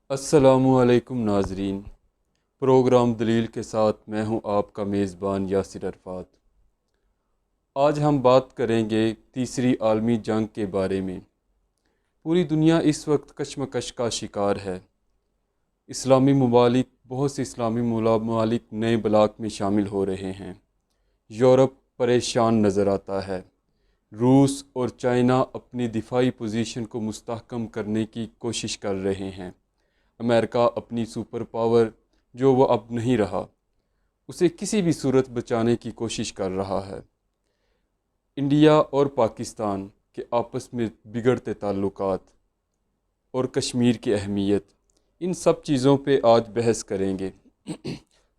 السلام علیکم ناظرین، پروگرام دلیل کے ساتھ میں ہوں آپ کا میزبان یاسر عرفات۔ آج ہم بات کریں گے تیسری عالمی جنگ کے بارے میں۔ پوری دنیا اس وقت کشمکش کا شکار ہے۔ بہت سے اسلامی ممالک نئے بلاک میں شامل ہو رہے ہیں۔ یورپ پریشان نظر آتا ہے۔ روس اور چائنا اپنی دفاعی پوزیشن کو مستحکم کرنے کی کوشش کر رہے ہیں۔ امریکہ اپنی سپر پاور جو وہ اب نہیں رہا، اسے کسی بھی صورت بچانے کی کوشش کر رہا ہے۔ انڈیا اور پاکستان کے آپس میں بگڑتے تعلقات اور کشمیر کی اہمیت، ان سب چیزوں پہ آج بحث کریں گے۔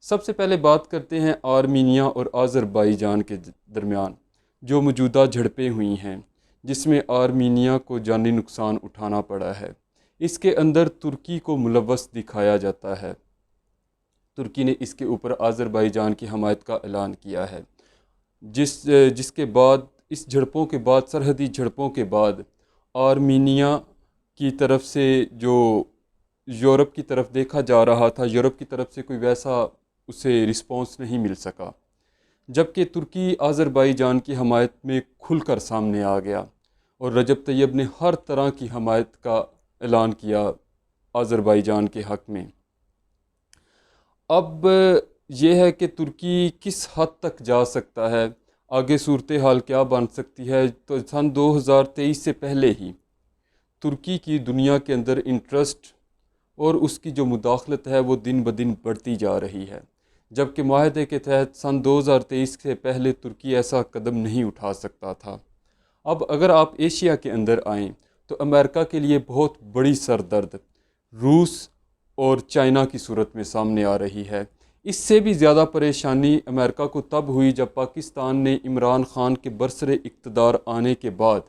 سب سے پہلے بات کرتے ہیں آرمینیا اور آذربائیجان کے درمیان جو موجودہ جھڑپیں ہوئی ہیں، جس میں آرمینیا کو جانی نقصان اٹھانا پڑا ہے۔ اس کے اندر ترکی کو ملوث دکھایا جاتا ہے۔ ترکی نے اس کے اوپر آذربائیجان کی حمایت کا اعلان کیا ہے، جس کے بعد اس جھڑپوں کے بعد، سرحدی جھڑپوں کے بعد، آرمینیا کی طرف سے جو یورپ کی طرف دیکھا جا رہا تھا، یورپ کی طرف سے کوئی ویسا اسے رسپانس نہیں مل سکا، جبکہ ترکی آذربائیجان کی حمایت میں کھل کر سامنے آ گیا اور رجب طیب نے ہر طرح کی حمایت کا اعلان کیا آذربائیجان کے حق میں۔ اب یہ ہے کہ ترکی کس حد تک جا سکتا ہے، آگے صورتحال کیا بن سکتی ہے۔ تو سن 2023 سے پہلے ہی ترکی کی دنیا کے اندر انٹرسٹ اور اس کی جو مداخلت ہے وہ دن بدن بڑھتی جا رہی ہے، جبکہ معاہدے کے تحت سن 2023 سے پہلے ترکی ایسا قدم نہیں اٹھا سکتا تھا۔ اب اگر آپ ایشیا کے اندر آئیں تو امریکہ کے لیے بہت بڑی سردرد روس اور چائنا کی صورت میں سامنے آ رہی ہے۔ اس سے بھی زیادہ پریشانی امریکہ کو تب ہوئی جب پاکستان نے عمران خان کے برسر اقتدار آنے کے بعد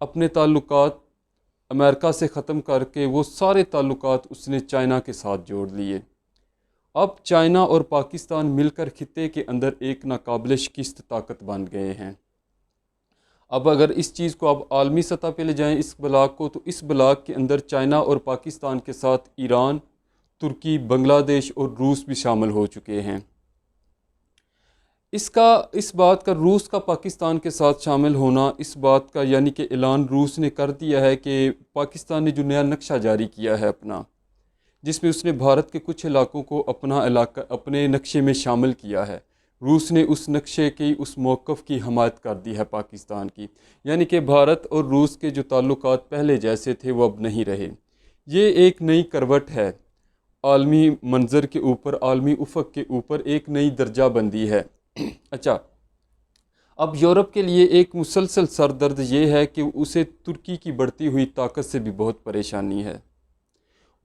اپنے تعلقات امریکہ سے ختم کر کے وہ سارے تعلقات اس نے چائنا کے ساتھ جوڑ لیے۔ اب چائنا اور پاکستان مل کر خطے کے اندر ایک ناقابل شکست طاقت بن گئے ہیں۔ اب اگر اس چیز کو اب عالمی سطح پہ لے جائیں اس بلاک کو، تو اس بلاک کے اندر چائنا اور پاکستان کے ساتھ ایران، ترکی، بنگلہ دیش اور روس بھی شامل ہو چکے ہیں۔ اس بات کا روس کا پاکستان کے ساتھ شامل ہونا، اس بات کا یعنی کہ اعلان روس نے کر دیا ہے کہ پاکستان نے جو نیا نقشہ جاری کیا ہے اپنا، جس میں اس نے بھارت کے کچھ علاقوں کو اپنے نقشے میں شامل کیا ہے، روس نے اس نقشے کی، اس موقف کی حمایت کر دی ہے پاکستان کی، یعنی کہ بھارت اور روس کے جو تعلقات پہلے جیسے تھے وہ اب نہیں رہے۔ یہ ایک نئی کروٹ ہے، عالمی منظر کے اوپر، عالمی افق کے اوپر ایک نئی درجہ بندی ہے۔ اچھا، اب یورپ کے لیے ایک مسلسل سردرد یہ ہے کہ اسے ترکی کی بڑھتی ہوئی طاقت سے بھی بہت پریشانی ہے۔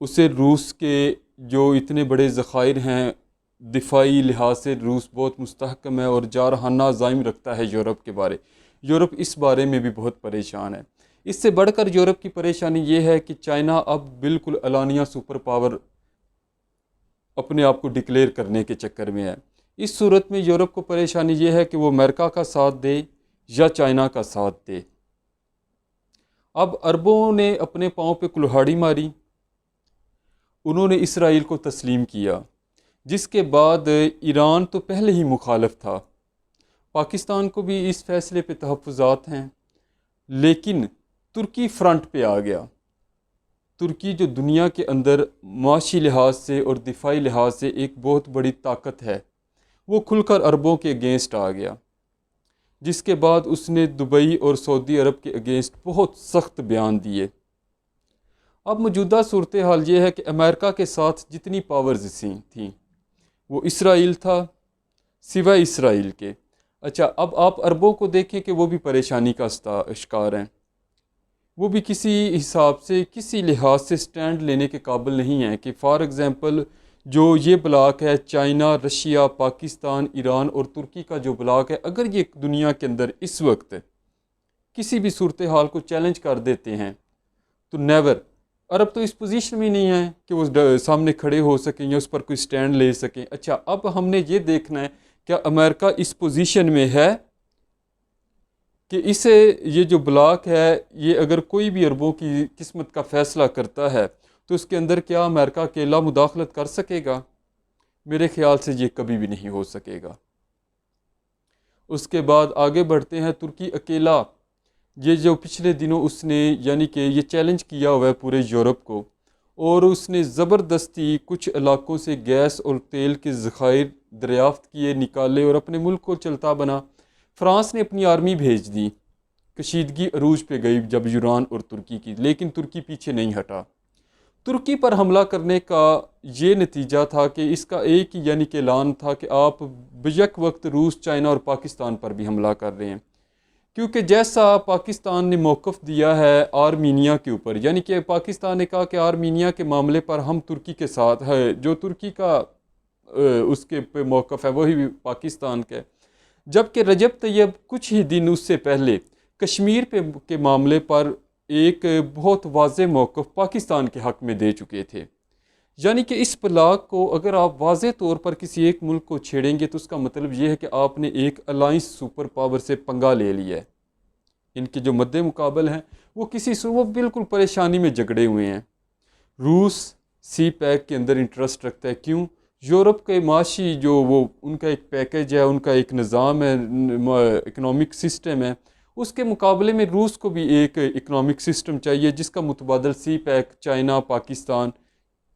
اسے روس کے جو اتنے بڑے ذخائر ہیں، دفاعی لحاظ سے روس بہت مستحکم ہے اور جارحانہ عزائم رکھتا ہے یورپ کے بارے۔ یورپ اس بارے میں بھی بہت پریشان ہے۔ اس سے بڑھ کر یورپ کی پریشانی یہ ہے کہ چائنا اب بالکل اعلانیہ سپر پاور اپنے آپ کو ڈکلیئر کرنے کے چکر میں ہے۔ اس صورت میں یورپ کو پریشانی یہ ہے کہ وہ امریکہ کا ساتھ دے یا چائنا کا ساتھ دے۔ اب عربوں نے اپنے پاؤں پہ کلہاڑی ماری، انہوں نے اسرائیل کو تسلیم کیا، جس کے بعد ایران تو پہلے ہی مخالف تھا، پاکستان کو بھی اس فیصلے پہ تحفظات ہیں، لیکن ترکی فرنٹ پہ آ گیا۔ ترکی جو دنیا کے اندر معاشی لحاظ سے اور دفاعی لحاظ سے ایک بہت بڑی طاقت ہے، وہ کھل کر عربوں کے اگینسٹ آ گیا، جس کے بعد اس نے دبئی اور سعودی عرب کے اگینسٹ بہت سخت بیان دیے۔ اب موجودہ صورتحال یہ ہے کہ امریکہ کے ساتھ جتنی پاورز تھیں وہ اسرائیل تھا، سوائے اسرائیل کے۔ اچھا، اب آپ عربوں کو دیکھیں کہ وہ بھی پریشانی کا شکار ہیں، وہ بھی کسی حساب سے، کسی لحاظ سے سٹینڈ لینے کے قابل نہیں ہیں کہ فار ایگزامپل جو یہ بلاک ہے، چائنا، رشیا، پاکستان، ایران اور ترکی کا جو بلاک ہے، اگر یہ دنیا کے اندر اس وقت کسی بھی صورتحال کو چیلنج کر دیتے ہیں تو نیور، عرب تو اس پوزیشن میں نہیں ہیں کہ وہ سامنے کھڑے ہو سکیں یا اس پر کوئی سٹینڈ لے سکیں۔ اچھا، اب ہم نے یہ دیکھنا ہے کہ امریکہ اس پوزیشن میں ہے کہ یہ جو بلاک ہے، یہ اگر کوئی بھی عربوں کی قسمت کا فیصلہ کرتا ہے تو اس کے اندر کیا امریکہ اکیلا مداخلت کر سکے گا؟ میرے خیال سے یہ کبھی بھی نہیں ہو سکے گا۔ اس کے بعد آگے بڑھتے ہیں، ترکی اکیلا، یہ جو پچھلے دنوں اس نے یعنی کہ یہ چیلنج کیا ہوا ہے پورے یورپ کو، اور اس نے زبردستی کچھ علاقوں سے گیس اور تیل کے ذخائر دریافت کیے، نکالے اور اپنے ملک کو چلتا بنا۔ فرانس نے اپنی آرمی بھیج دی، کشیدگی عروج پہ گئی جب یونان اور ترکی کی، لیکن ترکی پیچھے نہیں ہٹا۔ ترکی پر حملہ کرنے کا یہ نتیجہ تھا کہ اس کا ایک ہی یعنی کہ اعلان تھا کہ آپ بیک وقت روس، چائنا اور پاکستان پر بھی حملہ کر رہے ہیں، کیونکہ جیسا پاکستان نے موقف دیا ہے آرمینیا کے اوپر، یعنی کہ پاکستان نے کہا کہ آرمینیا کے معاملے پر ہم ترکی کے ساتھ ہے، جو ترکی کا اس کے پہ موقف ہے وہی پاکستان کا ہے، جبکہ رجب طیب کچھ ہی دن اس سے پہلے کشمیر کے معاملے پر ایک بہت واضح موقف پاکستان کے حق میں دے چکے تھے۔ یعنی کہ اس بلاک کو اگر آپ واضح طور پر کسی ایک ملک کو چھیڑیں گے تو اس کا مطلب یہ ہے کہ آپ نے ایک الائنس سپر پاور سے پنگا لے لیا ہے۔ ان کے جو مد مقابل ہیں وہ وہ بالکل پریشانی میں جگڑے ہوئے ہیں۔ روس سی پیک کے اندر انٹرسٹ رکھتا ہے، کیوں؟ یورپ کے معاشی جو وہ ان کا ایک پیکج ہے، ان کا ایک نظام ہے، اکنامک سسٹم ہے، اس کے مقابلے میں روس کو بھی ایک اکنامک سسٹم چاہیے جس کا متبادل CPEC, China, Pakistan,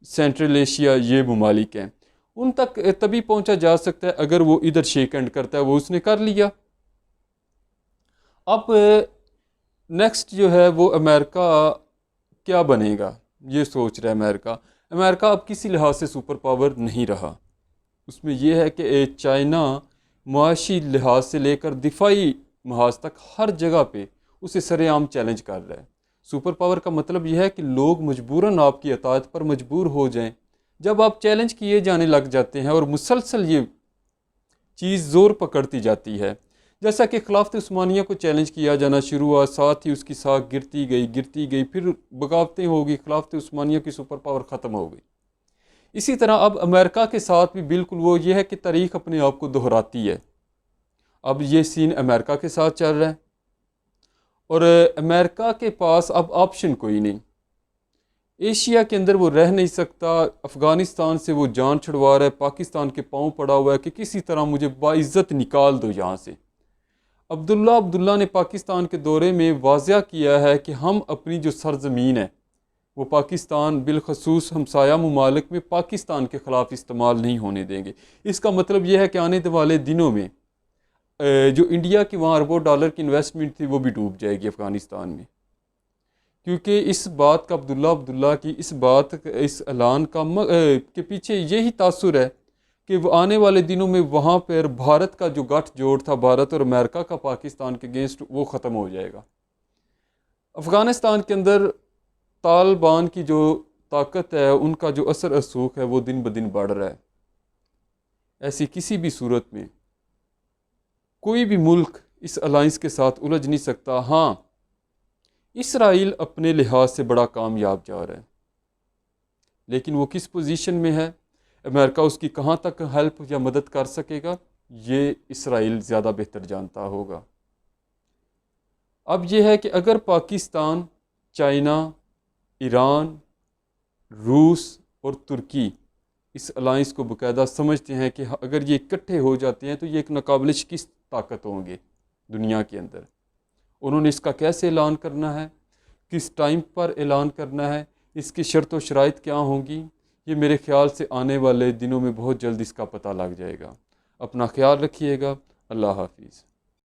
Central Asia, یہ ممالک ہیں، ان تک تبھی پہنچا جا سکتا ہے اگر وہ ادھر شیک ہینڈ کرتا ہے، وہ اس نے کر لیا۔ اب نیکسٹ جو ہے وہ امریکہ کیا بنے گا، یہ سوچ رہا ہے امریکہ اب کسی لحاظ سے سپر پاور نہیں رہا۔ اس میں یہ ہے کہ چائنا معاشی لحاظ سے لے کر دفاعی محاذ تک ہر جگہ پہ اسے سر عام چیلنج کر رہا ہے۔ سپر پاور کا مطلب یہ ہے کہ لوگ مجبوراً آپ کی اطاعت پر مجبور ہو جائیں۔ جب آپ چیلنج کیے جانے لگ جاتے ہیں اور مسلسل یہ چیز زور پکڑتی جاتی ہے، جیسا کہ خلافت عثمانیہ کو چیلنج کیا جانا شروع ہوا، ساتھ ہی اس کی ساکھ گرتی گئی، پھر بغاوتیں ہوگی، خلافت عثمانیہ کی سپر پاور ختم ہو گئی۔ اسی طرح اب امریکہ کے ساتھ بھی بالکل وہ یہ ہے کہ تاریخ اپنے آپ کو دہراتی ہے۔ اب یہ سین امریکہ کے ساتھ چل رہا ہے اور امریکہ کے پاس اب آپشن کوئی نہیں، ایشیا کے اندر وہ رہ نہیں سکتا، افغانستان سے وہ جان چھڑوا رہا ہے، پاکستان کے پاؤں پڑا ہوا ہے کہ کسی طرح مجھے باعزت نکال دو یہاں سے۔ عبداللہ نے پاکستان کے دورے میں واضح کیا ہے کہ ہم اپنی جو سرزمین ہے وہ پاکستان، بالخصوص ہمسایہ ممالک میں پاکستان کے خلاف استعمال نہیں ہونے دیں گے۔ اس کا مطلب یہ ہے کہ آنے والے دنوں میں جو انڈیا کی وہاں اربوں ڈالر کی انویسٹمنٹ تھی وہ بھی ڈوب جائے گی افغانستان میں، کیونکہ اس بات کا عبداللہ کی اس اعلان کا کے پیچھے یہی تاثر ہے کہ وہ آنے والے دنوں میں وہاں پر بھارت کا جو گٹھ جوڑ تھا، بھارت اور امریکہ کا پاکستان کے اگینسٹ، وہ ختم ہو جائے گا۔ افغانستان کے اندر طالبان کی جو طاقت ہے، ان کا جو اثر رسوخ ہے وہ دن بدن بڑھ رہا ہے۔ ایسی کسی بھی صورت میں کوئی بھی ملک اس الائنس کے ساتھ الجھ نہیں سکتا۔ ہاں، اسرائیل اپنے لحاظ سے بڑا کامیاب جا رہا ہے، لیکن وہ کس پوزیشن میں ہے، امریکہ اس کی کہاں تک ہیلپ یا مدد کر سکے گا، یہ اسرائیل زیادہ بہتر جانتا ہوگا۔ اب یہ ہے کہ اگر پاکستان، چائنا، ایران، روس اور ترکی اس الائنس کو باقاعدہ سمجھتے ہیں کہ اگر یہ اکٹھے ہو جاتے ہیں تو یہ ایک ناقابل شکست طاقت ہوں گے دنیا کے اندر، انہوں نے اس کا کیسے اعلان کرنا ہے، کس ٹائم پر اعلان کرنا ہے، اس کی شرط و شرائط کیا ہوں گی، یہ میرے خیال سے آنے والے دنوں میں بہت جلد اس کا پتہ لگ جائے گا۔ اپنا خیال رکھیے گا، اللہ حافظ۔